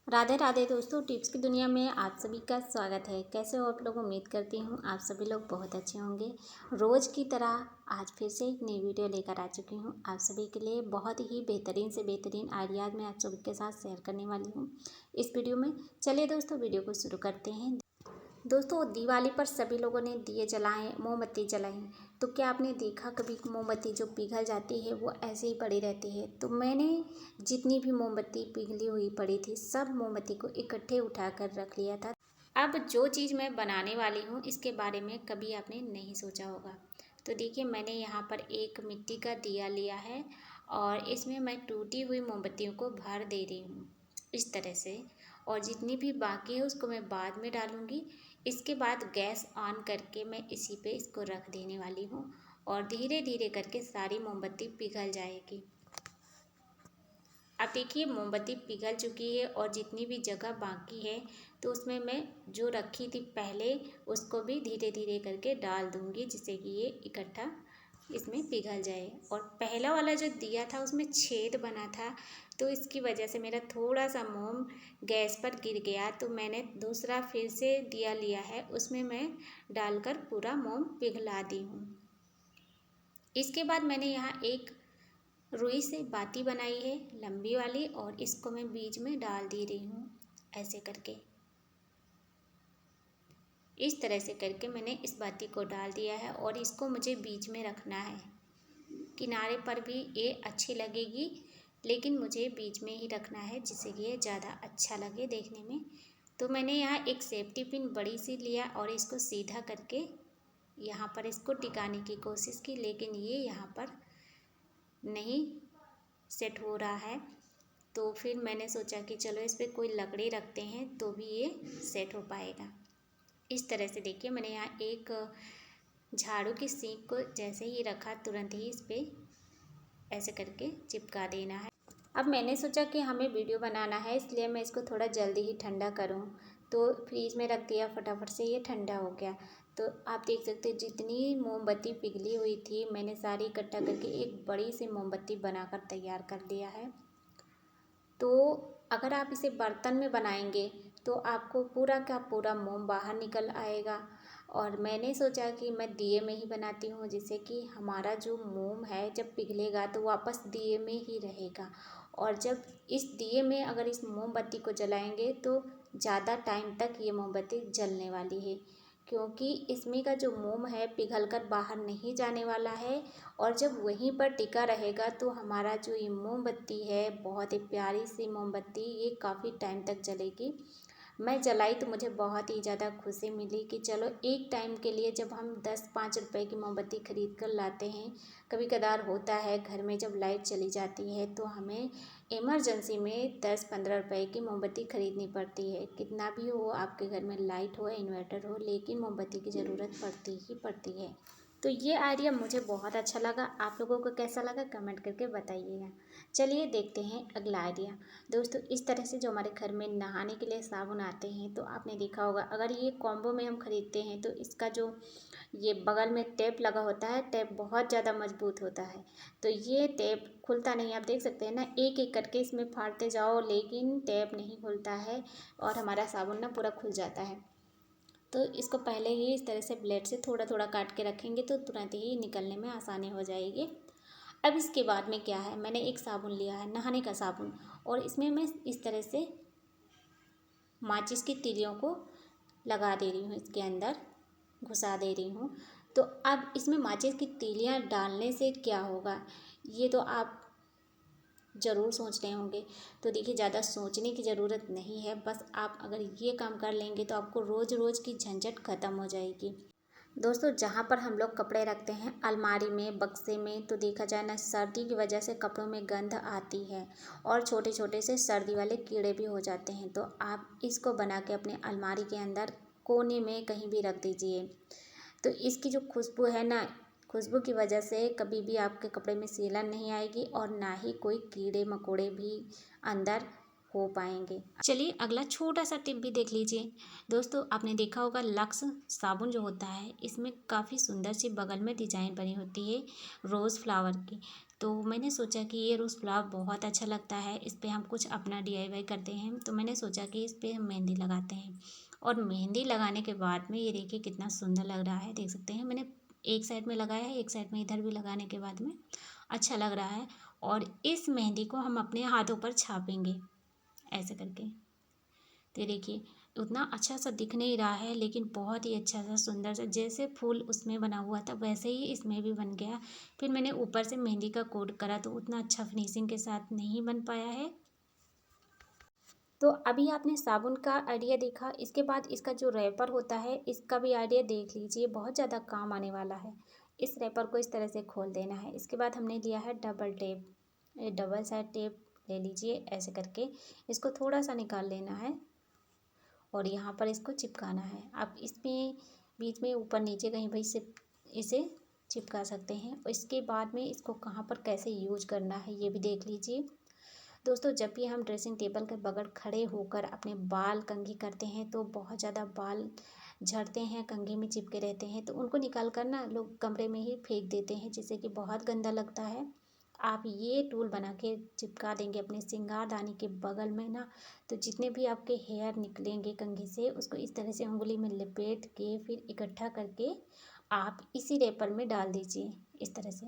राधे राधे दोस्तों, टिप्स की दुनिया में आप सभी का स्वागत है। कैसे हो आप लोग? उम्मीद करती हूँ आप सभी लोग बहुत अच्छे होंगे। रोज़ की तरह आज फिर से एक नई वीडियो लेकर आ चुकी हूँ आप सभी के लिए। बहुत ही बेहतरीन से बेहतरीन आइडियाज़ मैं आप सभी के साथ शेयर करने वाली हूँ इस वीडियो में। चलिए दोस्तों, वीडियो को शुरू करते हैं। दोस्तों, दिवाली पर सभी लोगों ने दिए जलाएं, मोमबत्ती जलाई। तो क्या आपने देखा कभी मोमबत्ती जो पिघल जाती है वो ऐसे ही पड़ी रहती है? तो मैंने जितनी भी मोमबत्ती पिघली हुई पड़ी थी सब मोमबत्ती को इकट्ठे उठा कर रख लिया था। अब जो चीज़ मैं बनाने वाली हूँ इसके बारे में कभी आपने नहीं सोचा होगा। तो देखिए, मैंने यहाँ पर एक मिट्टी का दिया लिया है और इसमें मैं टूटी हुई मोमबत्तियों को भर दे रही हूँ इस तरह से। और जितनी भी बाकी है उसको मैं बाद में डालूँगी। इसके बाद गैस ऑन करके मैं इसी पे इसको रख देने वाली हूँ और धीरे धीरे करके सारी मोमबत्ती पिघल जाएगी। अब देखिए, मोमबत्ती पिघल चुकी है और जितनी भी जगह बाकी है तो उसमें मैं जो रखी थी पहले उसको भी धीरे धीरे करके डाल दूँगी, जिससे कि ये इकट्ठा इसमें पिघल जाए। और पहला वाला जो दिया था उसमें छेद बना था, तो इसकी वजह से मेरा थोड़ा सा मोम गैस पर गिर गया। तो मैंने दूसरा फिर से दिया लिया है, उसमें मैं डालकर पूरा मोम पिघला दी हूँ। इसके बाद मैंने यहाँ एक रुई से बाती बनाई है लंबी वाली, और इसको मैं बीच में डाल दे रही हूँ ऐसे करके। इस तरह से करके मैंने इस बाती को डाल दिया है और इसको मुझे बीच में रखना है। किनारे पर भी ये अच्छी लगेगी, लेकिन मुझे बीच में ही रखना है जिससे कि ये ज़्यादा अच्छा लगे देखने में। तो मैंने यहाँ एक सेफ्टी पिन बड़ी सी लिया और इसको सीधा करके यहाँ पर इसको टिकाने की कोशिश की, लेकिन ये यहाँ पर नहीं सेट हो रहा है। तो फिर मैंने सोचा कि चलो इस पर कोई लकड़ी रखते हैं तो भी ये सेट हो पाएगा। इस तरह से देखिए, मैंने यहाँ एक झाड़ू की सीख को जैसे ही रखा तुरंत ही इस पर ऐसे करके चिपका देना है। अब मैंने सोचा कि हमें वीडियो बनाना है, इसलिए मैं इसको थोड़ा जल्दी ही ठंडा करूं, तो फ्रीज में रख दिया। फटाफट से ये ठंडा हो गया। तो आप देख सकते हैं जितनी मोमबत्ती पिघली हुई थी मैंने सारी इकट्ठा करके एक बड़ी सी मोमबत्ती बनाकर तैयार कर लिया है। तो अगर आप इसे बर्तन में बनाएंगे तो आपको पूरा का पूरा मोम बाहर निकल आएगा। और मैंने सोचा कि मैं दिए में ही बनाती हूँ, जिससे कि हमारा जो मोम है जब पिघलेगा तो वापस दिए में ही रहेगा। और जब इस दिए में अगर इस मोमबत्ती को जलाएंगे तो ज़्यादा टाइम तक ये मोमबत्ती जलने वाली है, क्योंकि इसमें का जो मोम है पिघल कर बाहर नहीं जाने वाला है। और जब वहीं पर टिका रहेगा तो हमारा जो ये मोमबत्ती है, बहुत ही प्यारी सी मोमबत्ती, ये काफ़ी टाइम तक जलेगी। मैं जलाई तो मुझे बहुत ही ज़्यादा खुशी मिली कि चलो एक टाइम के लिए, जब हम 10-5 रुपए की मोमबत्ती ख़रीद कर लाते हैं, कभी कदार होता है घर में जब लाइट चली जाती है तो हमें इमरजेंसी में 10-15 रुपए की मोमबत्ती ख़रीदनी पड़ती है। कितना भी हो आपके घर में लाइट हो, इन्वर्टर हो, लेकिन मोमबत्ती की ज़रूरत पड़ती ही पड़ती है। तो ये आइडिया मुझे बहुत अच्छा लगा। आप लोगों को कैसा लगा कमेंट करके बताइएगा। चलिए देखते हैं अगला आइडिया। दोस्तों, इस तरह से जो हमारे घर में नहाने के लिए साबुन आते हैं तो आपने देखा होगा, अगर ये कॉम्बो में हम ख़रीदते हैं तो इसका जो ये बगल में टेप लगा होता है, टेप बहुत ज़्यादा मजबूत होता है। तो ये टेप खुलता नहीं, आप देख सकते हैं ना, एक एक करके इसमें फाड़ते जाओ लेकिन टेप नहीं खुलता है और हमारा साबुन ना पूरा खुल जाता है। तो इसको पहले ही इस तरह से ब्लेड से थोड़ा थोड़ा काट के रखेंगे तो तुरंत ही निकलने में आसानी हो जाएगी। अब इसके बाद में क्या है, मैंने एक साबुन लिया है, नहाने का साबुन, और इसमें मैं इस तरह से माचिस की तीलियों को लगा दे रही हूँ, इसके अंदर घुसा दे रही हूँ। तो अब इसमें माचिस की तीलियाँ डालने से क्या होगा, ये तो आप ज़रूर सोच रहे होंगे। तो देखिए, ज़्यादा सोचने की ज़रूरत नहीं है, बस आप अगर ये काम कर लेंगे तो आपको रोज़ रोज़ की झंझट ख़त्म हो जाएगी। दोस्तों, जहाँ पर हम लोग कपड़े रखते हैं अलमारी में, बक्से में, तो देखा जाए ना, सर्दी की वजह से कपड़ों में गंध आती है और छोटे छोटे से सर्दी वाले कीड़े भी हो जाते हैं। तो आप इसको बना के अपने अलमारी के अंदर कोने में कहीं भी रख दीजिए। तो इसकी जो खुशबू है ना, खुशबू की वजह से कभी भी आपके कपड़े में सीलन नहीं आएगी और ना ही कोई कीड़े मकोड़े भी अंदर हो पाएंगे। चलिए अगला छोटा सा टिप भी देख लीजिए। दोस्तों, आपने देखा होगा लक्स साबुन जो होता है इसमें काफ़ी सुंदर सी बगल में डिजाइन बनी होती है रोज़ फ्लावर की। तो मैंने सोचा कि ये रोज़ पुलाव बहुत अच्छा लगता है, इस पे हम कुछ अपना DIY करते हैं। तो मैंने सोचा कि इस पे हम मेहंदी लगाते हैं, और मेहंदी लगाने के बाद में ये देखिए कितना सुंदर लग रहा है। देख सकते हैं मैंने एक साइड में लगाया है, एक साइड में इधर भी लगाने के बाद में अच्छा लग रहा है। और इस मेहंदी को हम अपने हाथों पर छापेंगे ऐसे करके। तो ये देखिए उतना अच्छा सा दिख नहीं रहा है, लेकिन बहुत ही अच्छा सा सुंदर सा, जैसे फूल उसमें बना हुआ था वैसे ही इसमें भी बन गया। फिर मैंने ऊपर से मेहंदी का कोट करा तो उतना अच्छा फिनिशिंग के साथ नहीं बन पाया है। तो अभी आपने साबुन का आइडिया देखा, इसके बाद इसका जो रैपर होता है इसका भी आइडिया देख लीजिए, बहुत ज़्यादा काम आने वाला है। इस रैपर को इस तरह से खोल देना है। इसके बाद हमने लिया है डबल टेप, ये डबल साइड टेप ले लीजिए ऐसे करके, इसको थोड़ा सा निकाल लेना है और यहाँ पर इसको चिपकाना है। आप इसमें बीच में ऊपर नीचे कहीं भी से इसे चिपका सकते हैं। और इसके बाद में इसको कहाँ पर कैसे यूज करना है ये भी देख लीजिए। दोस्तों जब भी हम ड्रेसिंग टेबल के बगल खड़े होकर अपने बाल कंघी करते हैं तो बहुत ज़्यादा बाल झड़ते हैं, कंघी में चिपके रहते हैं, तो उनको निकाल कर ना लोग कमरे में ही फेंक देते हैं, जिससे कि बहुत गंदा लगता है। आप ये टूल बना के चिपका देंगे अपने श्रृंगारदानी के बगल में ना, तो जितने भी आपके हेयर निकलेंगे कंघी से उसको इस तरह से उंगली में लपेट के फिर इकट्ठा करके आप इसी रेपर में डाल दीजिए इस तरह से।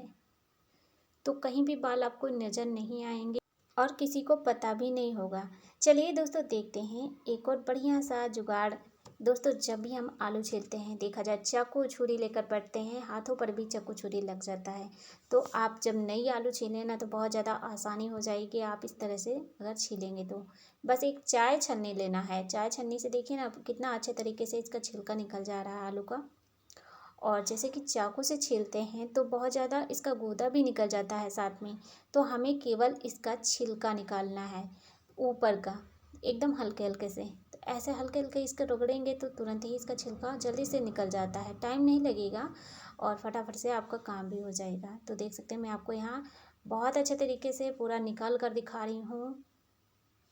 तो कहीं भी बाल आपको नज़र नहीं आएंगे और किसी को पता भी नहीं होगा। चलिए दोस्तों देखते हैं एक और बढ़िया सा जुगाड़। दोस्तों जब भी हम आलू छीलते हैं देखा जाए चाकू छुरी लेकर बैठते हैं, हाथों पर भी चाकू छुरी लग जाता है। तो आप जब नई आलू छीलें ना तो बहुत ज़्यादा आसानी हो जाएगी, आप इस तरह से अगर छीलेंगे तो। बस एक चाय छन्नी लेना है, चाय छन्नी से देखिए ना कितना अच्छे तरीके से इसका छिलका निकल जा रहा है आलू का। और जैसे कि चाकू से छीलते हैं तो बहुत ज़्यादा इसका गूदा भी निकल जाता है साथ में, तो हमें केवल इसका छिलका निकालना है ऊपर का, एकदम हल्के हल्के से। तो ऐसे हल्के हल्के इसका रगड़ेंगे तो तुरंत ही इसका छिलका जल्दी से निकल जाता है, टाइम नहीं लगेगा और फटाफट से आपका काम भी हो जाएगा। तो देख सकते हैं मैं आपको यहाँ बहुत अच्छे तरीके से पूरा निकाल कर दिखा रही हूँ,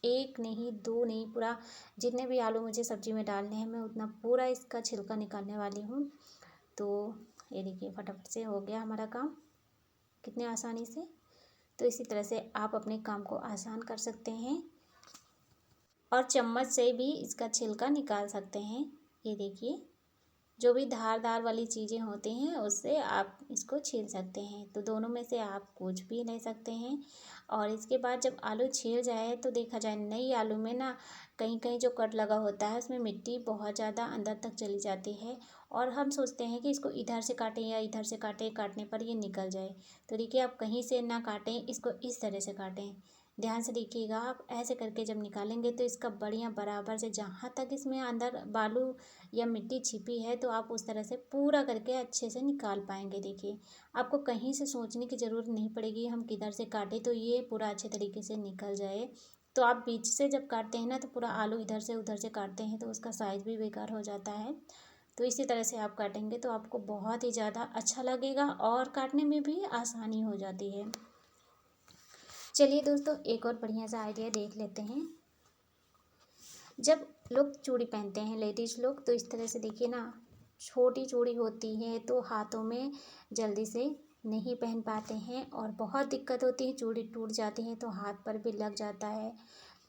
एक नहीं दो नहीं, पूरा जितने भी आलू मुझे सब्जी में डालने हैं मैं उतना पूरा इसका छिलका निकालने वाली हूँ। तो ये देखिए फटाफट से हो गया हमारा काम कितने आसानी से। तो इसी तरह से आप अपने काम को आसान कर सकते हैं और चम्मच से भी इसका छिलका निकाल सकते हैं। ये देखिए जो भी धारदार वाली चीज़ें होती हैं उससे आप इसको छील सकते हैं, तो दोनों में से आप कुछ भी ले सकते हैं। और इसके बाद जब आलू छील जाए तो देखा जाए नई आलू में ना कहीं कहीं जो कट लगा होता है उसमें मिट्टी बहुत ज़्यादा अंदर तक चली जाती है, और हम सोचते हैं कि इसको इधर से काटें या इधर से काटें, काटने पर ये निकल जाए। तो देखिए आप कहीं से ना काटें, इसको इस तरह से काटें। ध्यान से देखिएगा, आप ऐसे करके जब निकालेंगे तो इसका बढ़िया बराबर से जहाँ तक इसमें अंदर बालू या मिट्टी छिपी है तो आप उस तरह से पूरा करके अच्छे से निकाल पाएंगे। देखिए आपको कहीं से सोचने की ज़रूरत नहीं पड़ेगी हम किधर से काटें तो ये पूरा अच्छे तरीके से निकल जाए। तो आप बीच से जब काटते हैं ना तो पूरा आलू इधर से उधर से काटते हैं तो उसका साइज़ भी बेकार हो जाता है। तो इसी तरह से आप काटेंगे तो आपको बहुत ही ज़्यादा अच्छा लगेगा और काटने में भी आसानी हो जाती है। चलिए दोस्तों एक और बढ़िया सा आइडिया देख लेते हैं। जब लोग चूड़ी पहनते हैं लेडीज़ लोग तो इस तरह से देखिए ना, छोटी चूड़ी होती है तो हाथों में जल्दी से नहीं पहन पाते हैं और बहुत दिक्कत होती है, चूड़ी टूट जाती है तो हाथ पर भी लग जाता है।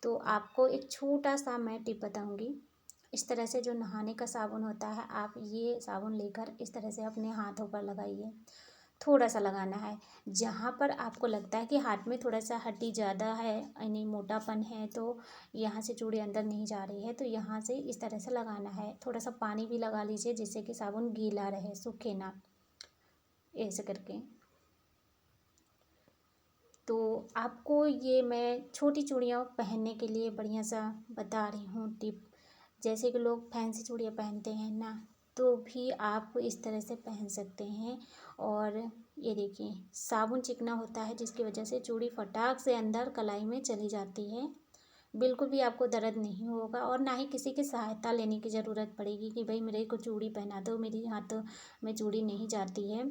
तो आपको एक छोटा सा मैं टिप बताऊंगी। इस तरह से जो नहाने का साबुन होता है आप ये साबुन लेकर इस तरह से अपने हाथों पर लगाइए, थोड़ा सा लगाना है। जहाँ पर आपको लगता है कि हाथ में थोड़ा सा हड्डी ज़्यादा है यानी मोटापन है तो यहाँ से चूड़ी अंदर नहीं जा रही है तो यहाँ से इस तरह से लगाना है। थोड़ा सा पानी भी लगा लीजिए जिससे कि साबुन गीला रहे, सूखे ना, ऐसे करके। तो आपको ये मैं छोटी चूड़ियाँ पहनने के लिए बढ़िया सा बता रही हूँ टिप। जैसे कि लोग फैंसी चूड़ियाँ पहनते हैं ना तो भी आप इस तरह से पहन सकते हैं। और ये देखिए साबुन चिकना होता है जिसकी वजह से चूड़ी फटाक से अंदर कलाई में चली जाती है, बिल्कुल भी आपको दर्द नहीं होगा और ना ही किसी की सहायता लेने की ज़रूरत पड़ेगी कि भाई मेरे को चूड़ी पहना दो, मेरी हाथ में चूड़ी नहीं जाती है।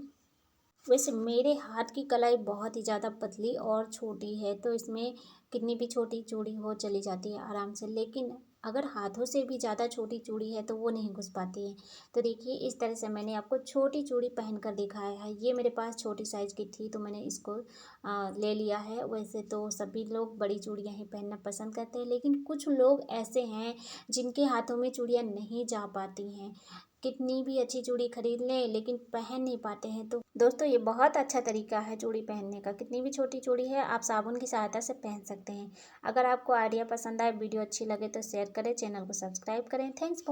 वैसे मेरे हाथ की कलाई बहुत ही ज़्यादा पतली और छोटी है तो इसमें कितनी भी छोटी चूड़ी हो चली जाती है आराम से, लेकिन अगर हाथों से भी ज़्यादा छोटी चूड़ी है तो वो नहीं घुस पाती है। तो देखिए इस तरह से मैंने आपको छोटी चूड़ी पहन कर दिखाया है। ये मेरे पास छोटी साइज़ की थी तो मैंने इसको ले लिया है। वैसे तो सभी लोग बड़ी चूड़ियाँ ही पहनना पसंद करते हैं, लेकिन कुछ लोग ऐसे हैं जिनके हाथों में चूड़ियाँ नहीं जा पाती हैं। कितनी भी अच्छी चूड़ी खरीद लें लेकिन पहन नहीं पाते हैं। तो दोस्तों ये बहुत अच्छा तरीका है चूड़ी पहनने का। कितनी भी छोटी चूड़ी है आप साबुन की सहायता से पहन सकते हैं। अगर आपको आइडिया पसंद आए, वीडियो अच्छी लगे तो शेयर करें, चैनल को सब्सक्राइब करें। Thanks for